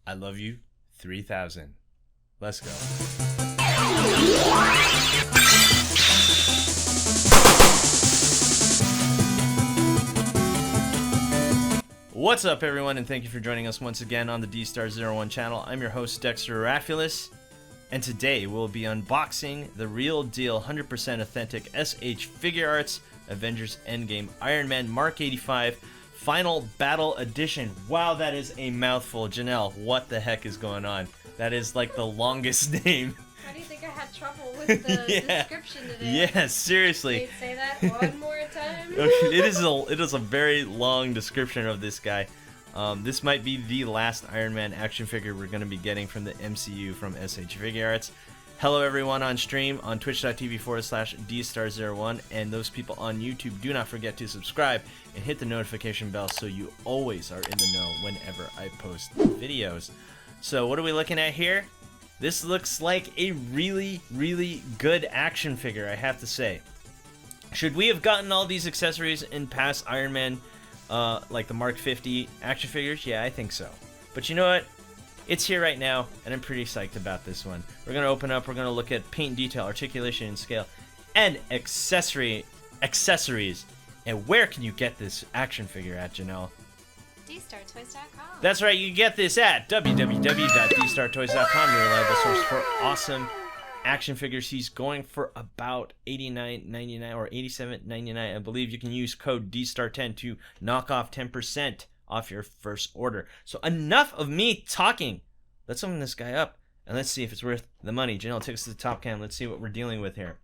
I love you 3000. Let's go. What's up, everyone, and thank you for joining us once again on the Dstar01 channel. I'm your host, Dexter Arafiles, and today we'll be unboxing the real deal 100% authentic SH Figuarts Avengers Endgame Iron Man Mark 85 Final Battle Edition. Wow, that is a mouthful. Janelle, what the heck is going on? That is like the longest name. Why do you think I had trouble with the description today? Yeah, seriously. Can you say that one more time? It is a very long description of this guy. This might be the last Iron Man action figure we're going to be getting from the MCU from SH Figuarts. Hello everyone on stream on twitch.tv/Dstar01, and those people on YouTube, do not forget to subscribe and hit the notification bell so you always are in the know whenever I post videos. So what are we looking at here? This looks like a really, really good action figure, I have to say. Should we have gotten all these accessories in past Iron Man, like the Mark 50 action figures? Yeah, I think so. But you know what? It's here right now, and I'm pretty psyched about this one. We're going to open up, we're going to look at paint and detail, articulation and scale, and accessories. And where can you get this action figure at, Janelle? Dstartoys.com. That's right, you can get this at www.dstartoys.com, your reliable source for awesome action figures. He's going for about $89.99 or $87.99. I believe you can use code DSTAR10 to knock off 10% off your first order. So enough of me talking. Let's open this guy up and let's see if it's worth the money. Janelle, take us to the top cam. Let's see what we're dealing with here.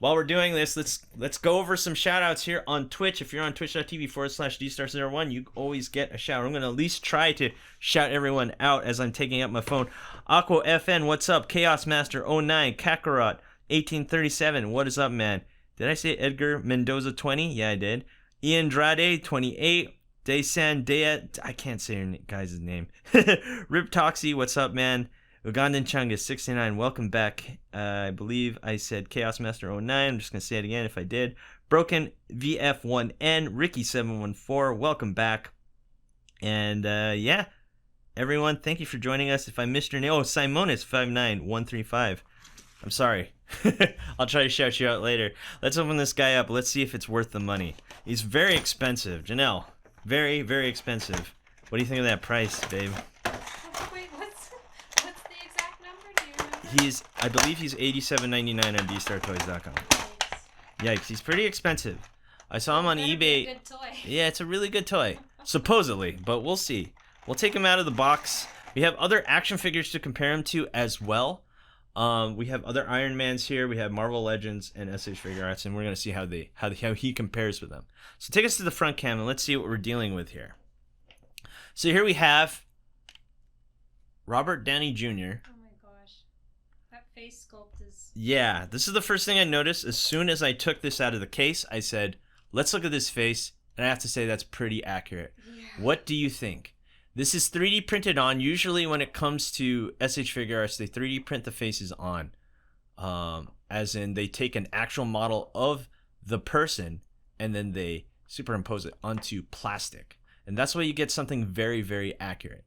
While we're doing this, let's go over some shout outs here on Twitch. If you're on twitch.tv/Dstar01, you always get a shout. I'm going to at least try to shout everyone out as I'm taking out my phone. Aqua FN, what's up? Chaos Master 09, Kakarot 1837, what is up, man? Did I say Edgar Mendoza 20? Yeah, I did. Ian Drade 28. Daysan Dayat, I can't say your guy's name. Rip Toxie, what's up, man? Ugandan Chungus 69, welcome back. I believe I said Chaos Master 09. I'm just gonna say it again if I did. Broken VF1N, Ricky 714, welcome back. And yeah, everyone, thank you for joining us. If I missed your name, oh, Simonis 59135. I'm sorry. I'll try to shout you out later. Let's open this guy up. Let's see if it's worth the money. He's very expensive, Janelle. Very, very expensive. What do you think of that price, babe? Wait, what's the exact number? Do you remember? I believe he's $87.99 on dstartoys.com. Yikes, he's pretty expensive. I saw him on eBay. Be a good toy. Yeah, it's a really good toy, supposedly, but we'll see. We'll take him out of the box. We have other action figures to compare him to as well. We have other Iron Mans here. We have Marvel Legends and SH Figuarts, and we're gonna see how he compares with them. So take us to the front cam and let's see what we're dealing with here. So here we have Robert Downey Jr. Oh my gosh, that face sculpt is. Yeah, this is the first thing I noticed. As soon as I took this out of the case, I said, "Let's look at this face," and I have to say that's pretty accurate. Yeah. What do you think? This is 3D printed on. Usually when it comes to SH Figuarts, they 3D print the faces on. As in they take an actual model of the person and then they superimpose it onto plastic. And that's why you get something very, very accurate.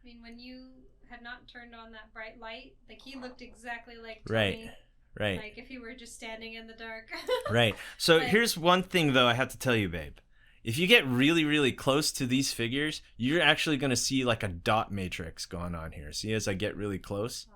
I mean, when you had not turned on that bright light, like he looked exactly like Tony. Right. Like if he were just standing in the dark. Right. So Like, here's one thing though I have to tell you, babe. If you get really, really close to these figures, you're actually going to see like a dot matrix going on here. See, as I get really close? oh.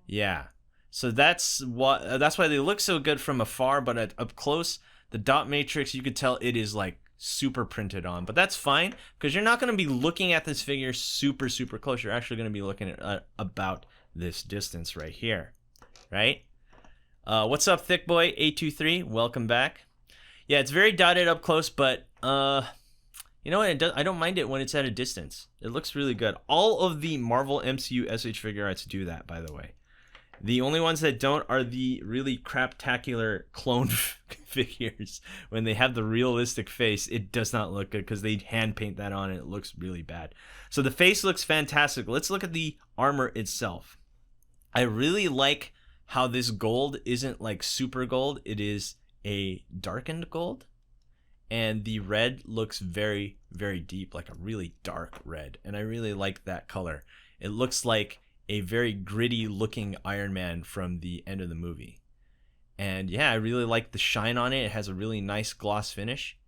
Yeah. So that's why they look so good from afar, but up close, the dot matrix, you could tell it is like super printed on. But that's fine, because you're not going to be looking at this figure super, super close. You're actually going to be looking at about this distance right here. Right? What's up, Thick Boy 823? Welcome back. Yeah, it's very dotted up close, but you know what? I don't mind it when it's at a distance. It looks really good. All of the Marvel MCU SH Figuarts do that, by the way. The only ones that don't are the really craptacular clone figures. When they have the realistic face, it does not look good because they hand paint that on and it looks really bad. So the face looks fantastic. Let's look at the armor itself. I really like how this gold isn't like super gold. It is a darkened gold. and the red looks very, very deep, like a really dark red, and I really like that color. It looks like a very gritty looking Iron Man from the end of the movie. And yeah, I really like the shine on it. It has a really nice gloss finish.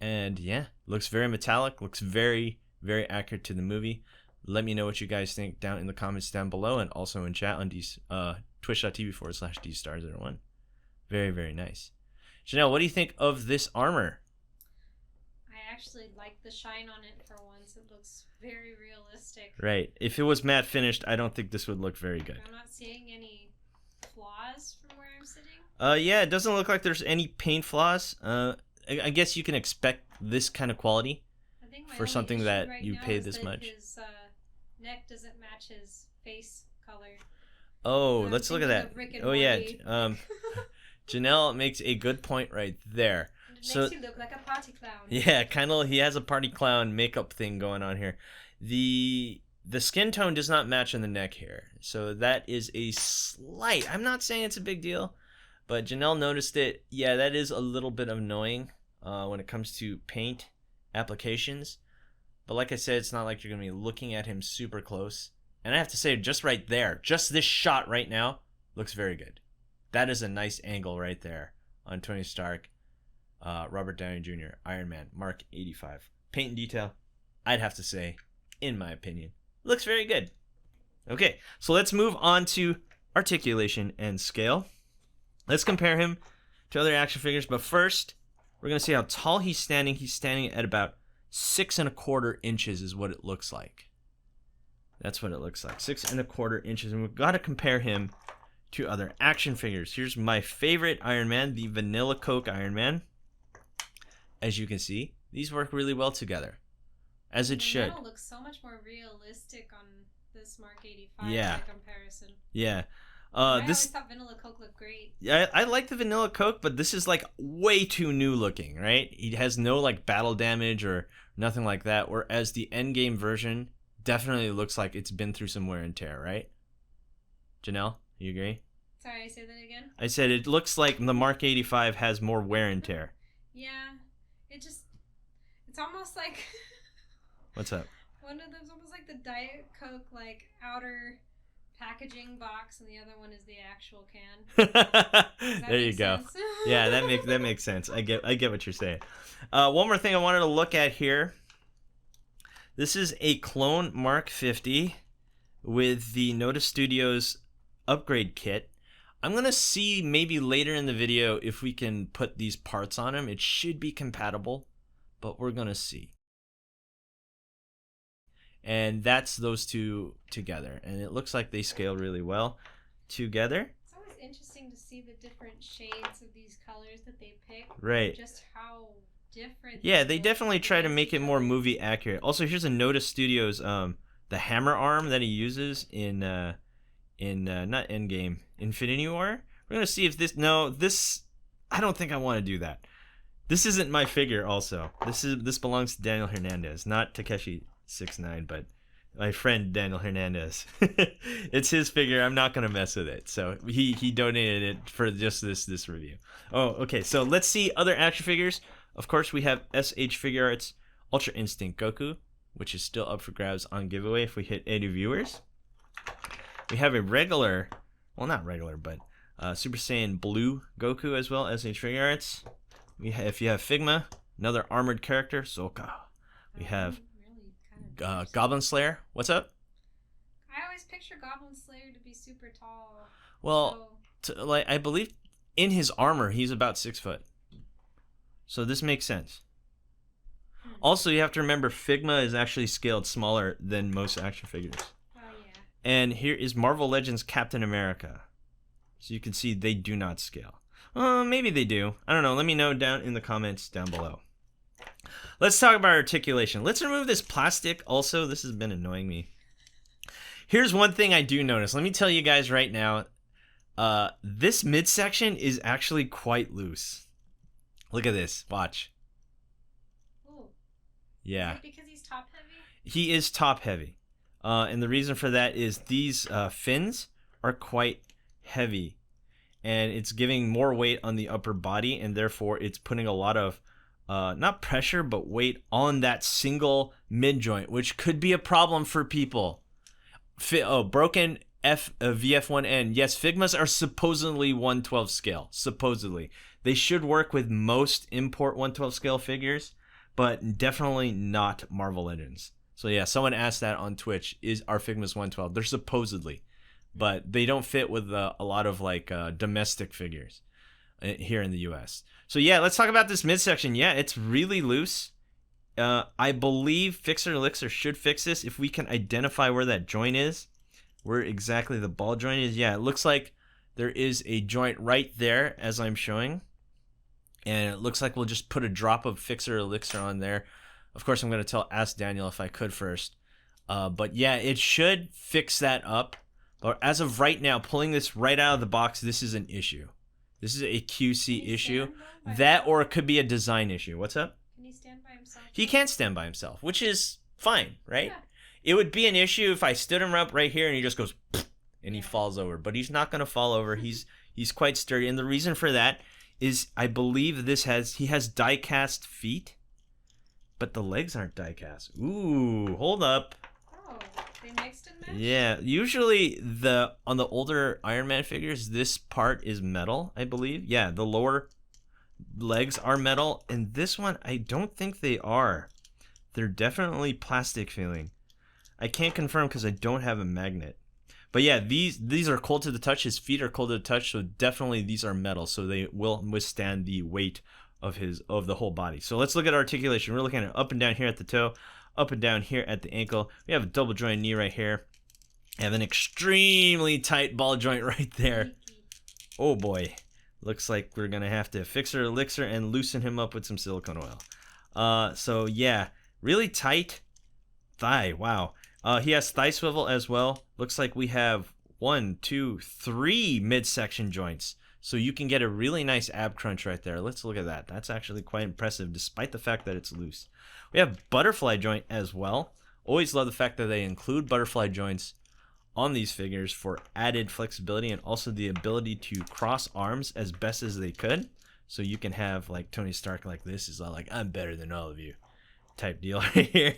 And yeah, looks very metallic, looks very, very accurate to the movie. Let me know what you guys think down in the comments down below, and also in chat on twitch.tv/Dstar01. Very, very nice. Janelle, what do you think of this armor? I actually like the shine on it for once. It looks very realistic. Right. If it was matte finished, I don't think this would look very good. I'm not seeing any flaws from where I'm sitting. Yeah, it doesn't look like there's any paint flaws. I guess you can expect this kind of quality I think my for only something issue that right you now pay is this that much. His neck doesn't match his face color. Oh, I'm let's look at that. thinking of Rick and Oh yeah, Morty. Janelle makes a good point right there. And it So makes you look like a party clown. yeah, kind of. He has a party clown makeup thing going on here. The skin tone does not match on the neck here, so that is a slight. I'm not saying it's a big deal, but Janelle noticed it. Yeah, that is a little bit annoying when it comes to paint applications. But like I said, it's not like you're gonna be looking at him super close. And I have to say, just right there, just this shot right now looks very good. That is a nice angle right there on Tony Stark, Robert Downey Jr., Iron Man, Mark 85. Paint and detail, I'd have to say, in my opinion, looks very good. Okay, so let's move on to articulation and scale. Let's compare him to other action figures, but first, we're going to see how tall he's standing. He's standing at about 6¼ inches is what it looks like. That's what it looks like, 6¼ inches, and we've got to compare him to other action figures. Here's my favorite Iron Man, the Vanilla Coke Iron Man. As you can see, these work really well together, as it should. It looks so much more realistic on this Mark 85 Yeah. by comparison. Yeah. I always thought Vanilla Coke looked great. Yeah, I like the Vanilla Coke, but this is like way too new looking, right? He has no like battle damage or nothing like that, whereas the Endgame version definitely looks like it's been through some wear and tear, right? Janelle, you agree? Sorry, say that again? I said it looks like the Mark 85 has more wear and tear. Yeah, it's almost like... What's up? One of them's almost like the Diet Coke, like, outer packaging box, and the other one is the actual can. There you go. Yeah, that makes sense. I get what you're saying. One more thing I wanted to look at here. This is a clone Mark 50 with the Notice Studios upgrade kit. I'm gonna see maybe later in the video if we can put these parts on him. It should be compatible, but we're gonna see. And that's those two together, and it looks like they scale really well together. It's always interesting to see the different shades of these colors that they pick. Right. Just how different. Yeah, they definitely try to make it more movie accurate. Also, here's a Notice Studios the hammer arm that he uses in not Endgame, Infinity War. We're gonna see if this. No, this. I don't think I want to do that. This isn't my figure. Also, this belongs to Daniel Hernandez, not Takeshi 69, but my friend Daniel Hernandez. It's his figure. I'm not gonna mess with it. So he donated it for just this review. Oh, okay. So let's see other action figures. Of course, we have SH Figuarts Ultra Instinct Goku, which is still up for grabs on giveaway if we hit 80 viewers. We have a regular, well, not regular, but Super Saiyan Blue Goku as well, SH Figuarts. If you have Figma, another armored character, Sokka. We have Goblin Slayer. What's up? I always picture Goblin Slayer to be super tall. Well, like I believe in his armor, he's about 6 foot. So this makes sense. Also, you have to remember Figma is actually scaled smaller than most action figures. Oh, yeah. And here is Marvel Legends Captain America. So you can see they do not scale. Maybe they do. I don't know. Let me know down in the comments down below. Let's talk about articulation. Let's remove this plastic also. This has been annoying me. Here's one thing I do notice. Let me tell you guys right now. This midsection is actually quite loose. Look at this. Watch. Ooh. Yeah. Is it because he's top heavy? He is top heavy. And the reason for that is these fins are quite heavy. And it's giving more weight on the upper body, and therefore it's putting a lot of not pressure, but weight on that single mid joint, which could be a problem for people. Broken VF1N. Yes, Figmas are supposedly 1/12 scale. Supposedly. They should work with most import 1/12 scale figures, but definitely not Marvel Legends. So yeah, someone asked that on Twitch, are Figmas 1/12? They're supposedly, but they don't fit with a lot of like domestic figures here in the US. So yeah, let's talk about this midsection. Yeah, it's really loose. I believe Fixer Elixir should fix this if we can identify where that joint is, where exactly the ball joint is. Yeah, it looks like there is a joint right there as I'm showing, and it looks like we'll just put a drop of Fixer Elixir on there. Of course, I'm going to ask Daniel if I could first. But yeah, it should fix that up. But as of right now, pulling this right out of the box, this is an issue. This is a QC issue. That, or it could be a design issue. What's up? Can he stand by himself? He can stand by himself, which is fine, right? Yeah. It would be an issue if I stood him up right here and he just goes and he falls over. But he's not going to fall over. He's quite sturdy. And the reason for that is I believe he has die-cast feet, but the legs aren't die-cast. Ooh, hold up. Oh, they mixed and matched? Yeah, usually on the older Iron Man figures, this part is metal, I believe. Yeah, the lower legs are metal, and this one, I don't think they are. They're definitely plastic feeling. I can't confirm because I don't have a magnet. But yeah, these are cold to the touch. His feet are cold to the touch, so definitely these are metal, so they will withstand the weight of the whole body. So let's look at articulation. We're looking at up and down here at the toe, up and down here at the ankle. We have a double joint knee right here. I have an extremely tight ball joint right there. Oh boy. Looks like we're going to have to Fixer Elixir and loosen him up with some silicone oil. So yeah, really tight thigh. Wow. He has thigh swivel as well. Looks like we have 1, 2, 3 midsection joints. So you can get a really nice ab crunch right there. Let's look at that. That's actually quite impressive despite the fact that it's loose. We have butterfly joint as well. Always love the fact that they include butterfly joints on these figures for added flexibility and also the ability to cross arms as best as they could. So you can have like Tony Stark like this is all like, I'm better than all of you type deal right here.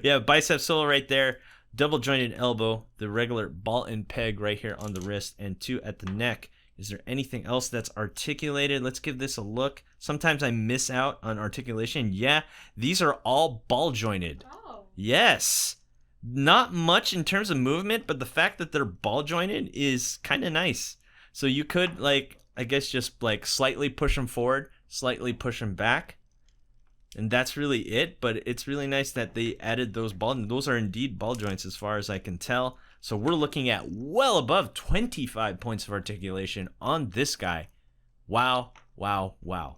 Yeah, bicep sole right there, double jointed elbow, the regular ball and peg right here on the wrist, and 2 at the neck. Is there anything else that's articulated? Let's give this a look. Sometimes I miss out on articulation. Yeah, these are all ball jointed. Oh. Yes. Not much in terms of movement, but the fact that they're ball jointed is kind of nice. So you could, like, I guess just like slightly push them forward, slightly push them back. And that's really it, but it's really nice that they added those those are indeed ball joints as far as I can tell. So we're looking at well above 25 points of articulation on this guy. Wow, wow, wow.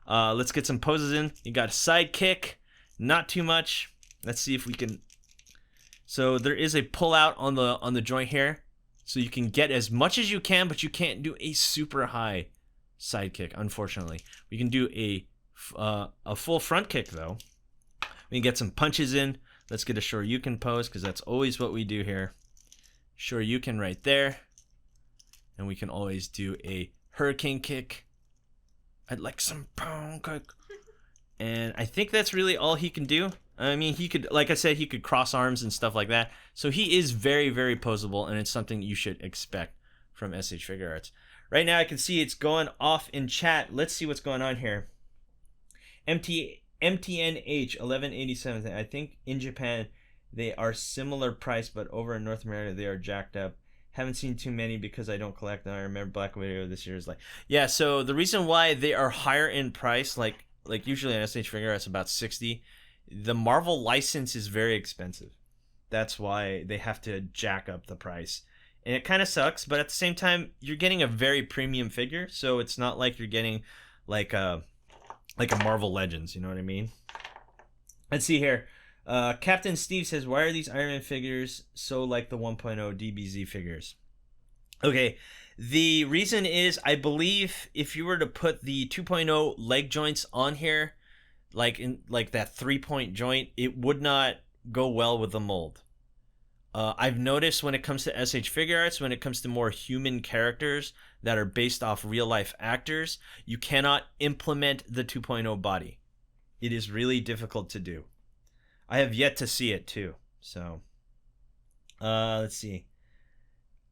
Let's get some poses in. You got a side kick, not too much. Let's see if we can. So there is a pull out on the joint here. So you can get as much as you can, but you can't do a super high side kick, unfortunately. We can do a full front kick though. We can get some punches in. Let's get a Shoryuken pose because that's always what we do here. Shoryuken right there. And we can always do a hurricane kick. I'd like some pound kick. And I think that's really all he can do. I mean, he could, like I said, he could cross arms and stuff like that. So he is very, very posable, and it's something you should expect from SH Figuarts. Right now, I can see it's going off in chat. Let's see what's going on here. MTNH 1187. I think in Japan they are similar price, but over in North America they are jacked up. Haven't seen too many because I don't collect them. I remember Black Widow this year is like, yeah. So the reason why they are higher in price, like usually on SH Figuarts about 60. The Marvel license is very expensive. That's why they have to jack up the price. And it kind of sucks, but at the same time, you're getting a very premium figure, so it's not like you're getting like a Marvel Legends, you know what I mean? Let's see here. Captain Steve says, why are these Iron Man figures so like the 1.0 DBZ figures? Okay, the reason is I believe if you were to put the 2.0 leg joints on here, like that 3-point joint, it would not go well with the mold. I've noticed when it comes to SH Figuarts, when it comes to more human characters that are based off real life actors, you cannot implement the 2.0 body. It is really difficult to do. I have yet to see it too. So, let's see.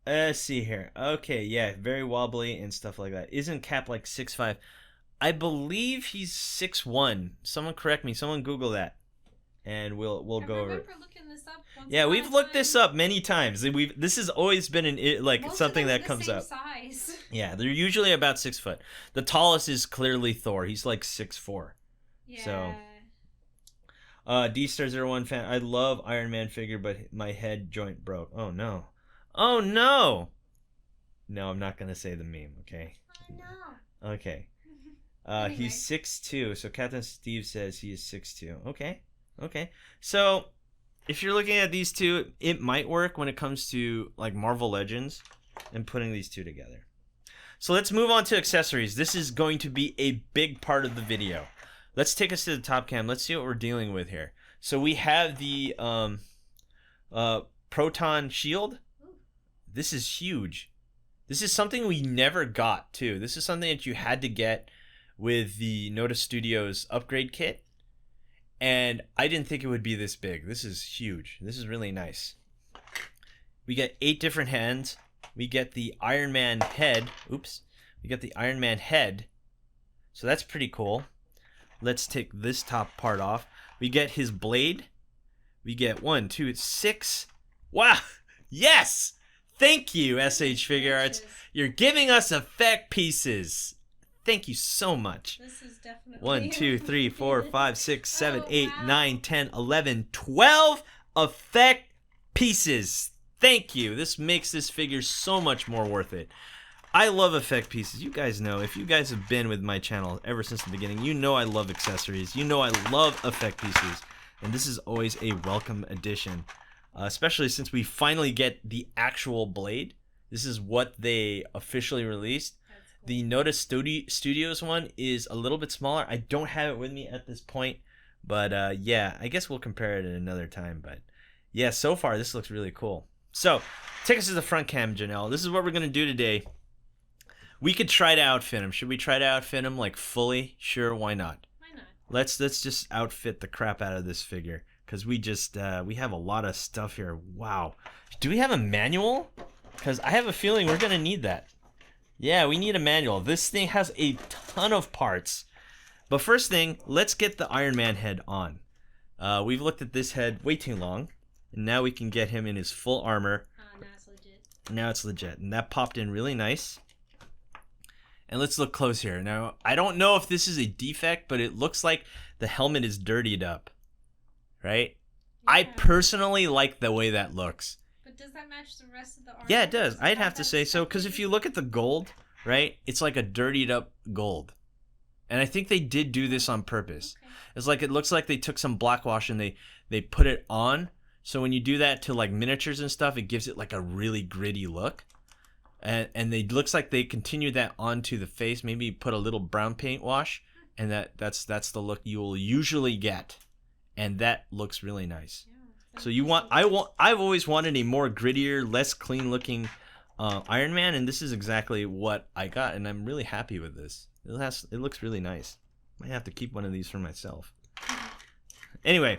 Let's see here. Okay, yeah, very wobbly and stuff like that. Isn't Cap like 6'5"? I believe he's 6'1". Someone correct me. Someone Google that, and we'll go over it. Looking this up Yeah, we've looked this up many times. This has always been Most something of them that are comes the up. same size. Yeah, they're usually about 6 foot. The tallest is clearly Thor. He's like 6'4". Yeah. So, Dstar01 fan. I love Iron Man figure, but my head joint broke. Oh no. Oh no. No, I'm not gonna say the meme. Okay. Oh no. Okay. Anyway. He's 6'2", so Captain Steve says he is 6'2". Okay. So, if you're looking at these two, it might work when it comes to like Marvel Legends and putting these two together. So let's move on to accessories. This is going to be a big part of the video. Let's take us to the top cam. Let's see what we're dealing with here. So we have the proton shield. This is huge. This is something we never got too. This is something that you had to get with the Noda Studios upgrade kit, and I didn't think it would be this big. This is huge. This is really nice. We get 8 different hands. We get the Iron Man head. Oops. We get the Iron Man head. So that's pretty cool. Let's take this top part off. We get his blade. We get 1, 2, 6. Wow. Yes. Thank you, SH Figuarts. You're giving us effect pieces. Thank you so much. This is definitely 1, 2, 3, 4, 5, 6, 7, Oh, 8, wow. 9, 10, 11, 12 effect pieces. Thank you. This makes this figure so much more worth it. I love effect pieces. You guys know, if you guys have been with my channel ever since the beginning, you know I love accessories. You know I love effect pieces. And this is always a welcome addition. Especially since we finally get the actual blade. This is what they officially released. Cool. The Noda Studios one is a little bit smaller. I don't have it with me at this point. But yeah, I guess we'll compare it at another time. But yeah, so far this looks really cool. So, take us to the front cam, Janelle. This is what we're going to do today. We could try to outfit him. Should we try to outfit him like fully? Sure, why not? Why not? Let's just outfit the crap out of this figure. Because we just, we have a lot of stuff here. Wow. Do we have a manual? Because I have a feeling we're going to need that. Yeah, we need a manual. This thing has a ton of parts. But first thing, let's get the Iron Man head on. We've looked at this head way too long. And now we can get him in his full armor. Now it's legit. Now it's legit. And that popped in really nice. And let's look close here. Now, I don't know if this is a defect, but it looks like the helmet is dirtied up. Right? Yeah. I personally like the way that looks. But does that match the rest of the armor? Yeah, it does. I'd have to That's say so, because if you look at the gold, right, it's like a dirtied up gold. And I think they did do this on purpose. Okay. It's like, it looks like they took some black wash and they put it on. So when you do that to like miniatures and stuff, it gives it like a really gritty look. And it looks like they continue that onto the face. Maybe put a little brown paint wash, and that's the look you will usually get. And that looks really nice. Yeah, So I've always wanted a more grittier, less clean looking Iron Man, and this is exactly what I got, and I'm really happy with this. It looks really nice. Might have to keep one of these for myself. Anyway,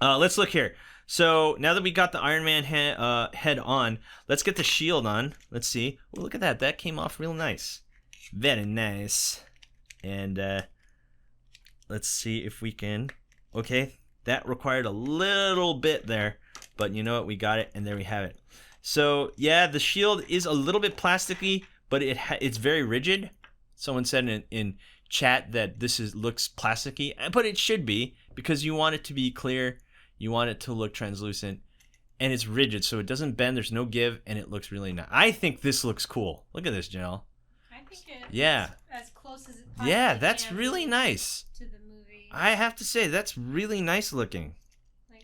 let's look here. So now that we got the Iron Man head on, let's get the shield on. Let's see. Oh, look at that. That came off real nice. Very nice. And let's see if we can. Okay, that required a little bit there, but you know what? We got it, and there we have it. So yeah, the shield is a little bit plasticky, but it's very rigid. Someone said in chat that this looks plasticky, but it should be, because you want it to be clear. You want it to look translucent, and it's rigid, so it doesn't bend. There's no give, and it looks really nice. I think this looks cool. Look at this, Janelle. I think it Yeah. as close as it possibly Yeah, that's can really nice. to the movie. I have to say, that's really nice looking.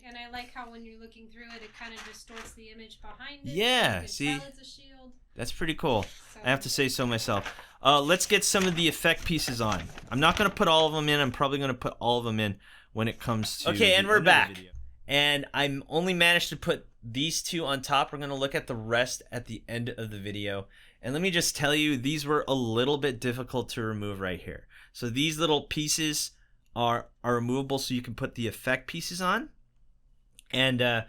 And I like how when you're looking through it, it kind of distorts the image behind it. Yeah, You can see? tell it's a shield. That's pretty cool. So, I have to say so myself. Let's get some of the effect pieces on. I'm not going to put all of them in. I'm probably going to put all of them in when it comes to... Okay, and we're back. And I'm only managed to put these two on top. We're going to look at the rest at the end of the video. And let me just tell you, these were a little bit difficult to remove right here. So these little pieces, are removable, so you can put the effect pieces on. And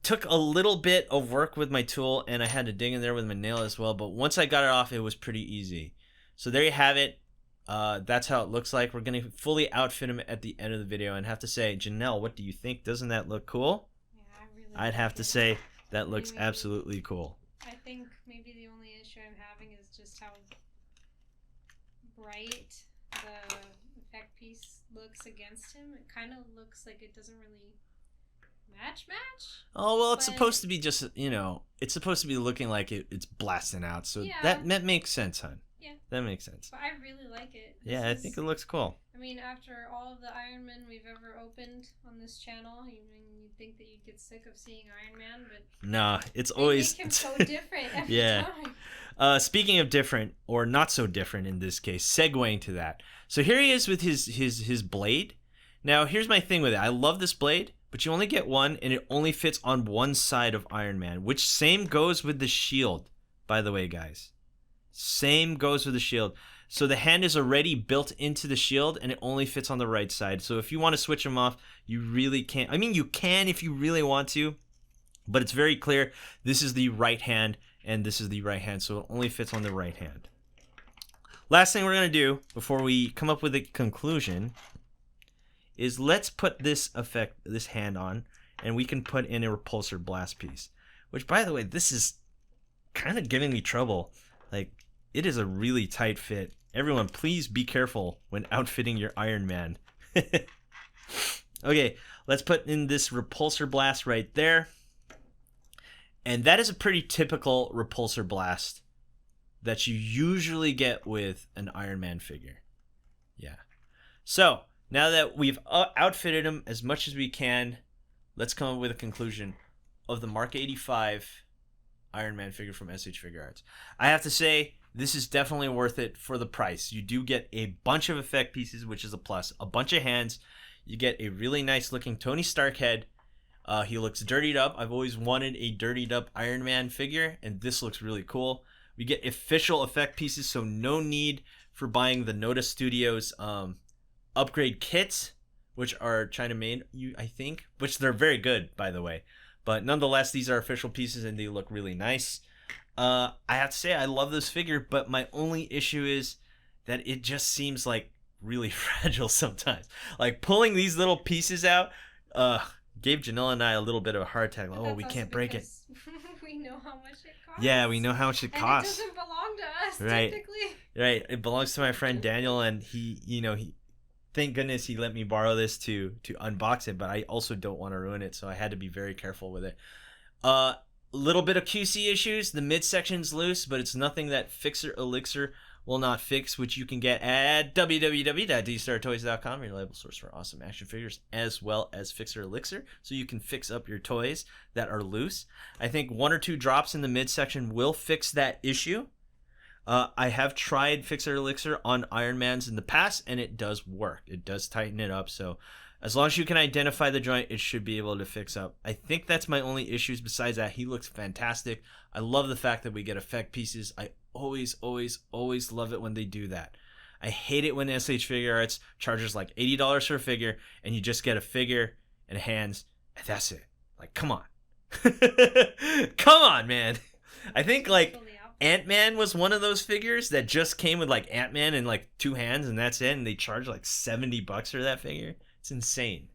took a little bit of work with my tool, and I had to dig in there with my nail as well. But once I got it off, it was pretty easy. So there you have it. That's how it looks like. We're going to fully outfit him at the end of the video, and have to say, Janelle, what do you think? Doesn't that look cool? Yeah, I really I'd have to say that looks Maybe- absolutely cool. I think maybe the only issue I'm having is just how bright the effect piece looks against him. It kind of looks like it doesn't really match. Oh, well, it's But- supposed to be just, it's supposed to be looking like it's blasting out. So Yeah. that makes sense, hon. Yeah. That makes sense. But I really like it. Yeah, I think it looks cool. I mean, after all of the Iron Man we've ever opened on this channel, you'd think that you'd get sick of seeing Iron Man, but Nah, it's they always... make him so different every Yeah. time. Speaking of different, or not so different in this case, segueing to that. So here he is with his blade. Now, here's my thing with it. I love this blade, but you only get one, and it only fits on one side of Iron Man, which same goes with the shield, by the way, guys. Same goes with the shield. So the hand is already built into the shield, and it only fits on the right side. So if you want to switch them off, you really can't. I mean, you can if you really want to, but it's very clear this is the right hand, and this is the right hand, so it only fits on the right hand. Last thing we're going to do before we come up with a conclusion is let's put this hand on, and we can put in a repulsor blast piece. Which, by the way, this is kind of giving me trouble. Like, it is a really tight fit. Everyone, please be careful when outfitting your Iron Man. Okay, let's put in this repulsor blast right there. And that is a pretty typical repulsor blast that you usually get with an Iron Man figure. Yeah. So, now that we've outfitted him as much as we can, let's come up with a conclusion of the Mark 85 Iron Man figure from SH Figuarts. I have to say, this is definitely worth it for the price. You do get a bunch of effect pieces, which is a plus. A bunch of hands. You get a really nice looking Tony Stark head. He looks dirtied up. I've always wanted a dirtied up Iron Man figure, and this looks really cool. We get official effect pieces, so no need for buying the Noda Studios upgrade kits, which are China made, I think, which they're very good, by the way. But nonetheless, these are official pieces, and they look really nice. I have to say, I love this figure, but my only issue is that it just seems like really fragile sometimes. Like, pulling these little pieces out gave Janelle and I a little bit of a heart attack. Like, oh, we can't break it. We know how much it costs. Yeah, we know how much it costs. And it doesn't belong to us, Right. technically. Right, it belongs to my friend Daniel, and he thank goodness he let me borrow this to unbox it, but I also don't want to ruin it, so I had to be very careful with it. Little bit of QC issues. The midsection's loose, but it's nothing that Fixer Elixir will not fix, which you can get at www.dstar01toys.com, your reliable source for awesome action figures, as well as Fixer Elixir, so you can fix up your toys that are loose. I think 1 or 2 drops in the midsection will fix that issue. I have tried Fixer Elixir on Iron Mans in the past, and it does work. It does tighten it up, so as long as you can identify the joint, it should be able to fix up. I think that's my only issues. Besides that, he looks fantastic. I love the fact that we get effect pieces. I always love it when they do that. I hate it when SH Figuarts charges like $80 for a figure, and you just get a figure and hands, and that's it. Like, come on. Come on, man. I think, like, Ant-Man was one of those figures that just came with, like, Ant-Man and, like, 2 hands, and that's it, and they charge, like, $70 for that figure. It's insane.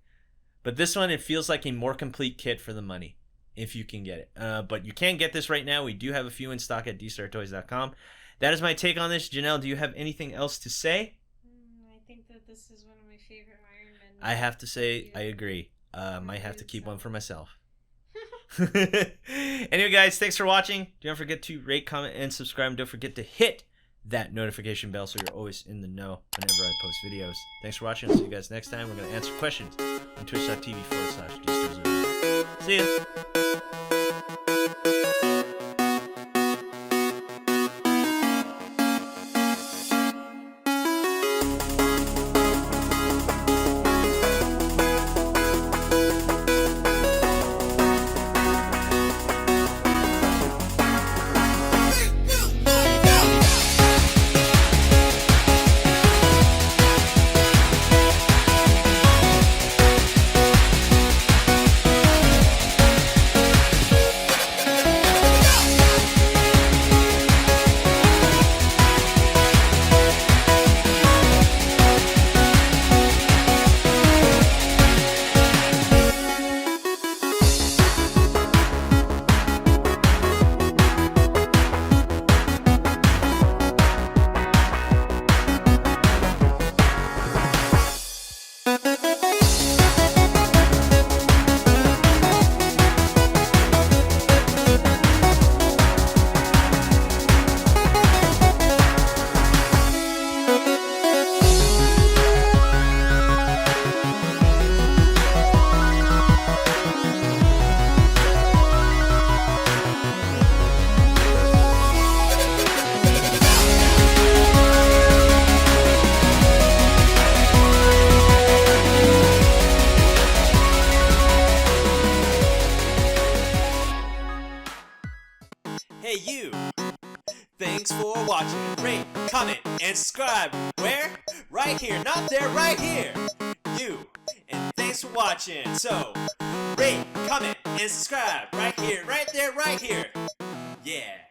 But this one, it feels like a more complete kit for the money, if you can get it. But you can get this right now. We do have a few in stock at dstartoys.com. That is my take on this. Janelle, do you have anything else to say? I think that this is one of my favorite Iron Men. I have to say, I agree. Might have to keep one for myself. Anyway, guys, thanks for watching. Don't forget to rate, comment, and subscribe. And don't forget to hit that notification bell so you're always in the know whenever I post videos. Thanks for watching. I'll see you guys next time. We're going to answer questions on twitch.tv/Dstar01. See ya. Hey you! Thanks for watching. Rate, comment, and subscribe. Where? Right here. Not there, right here. You. And thanks for watching. So, rate, comment, and subscribe. Right here, right there, right here. Yeah.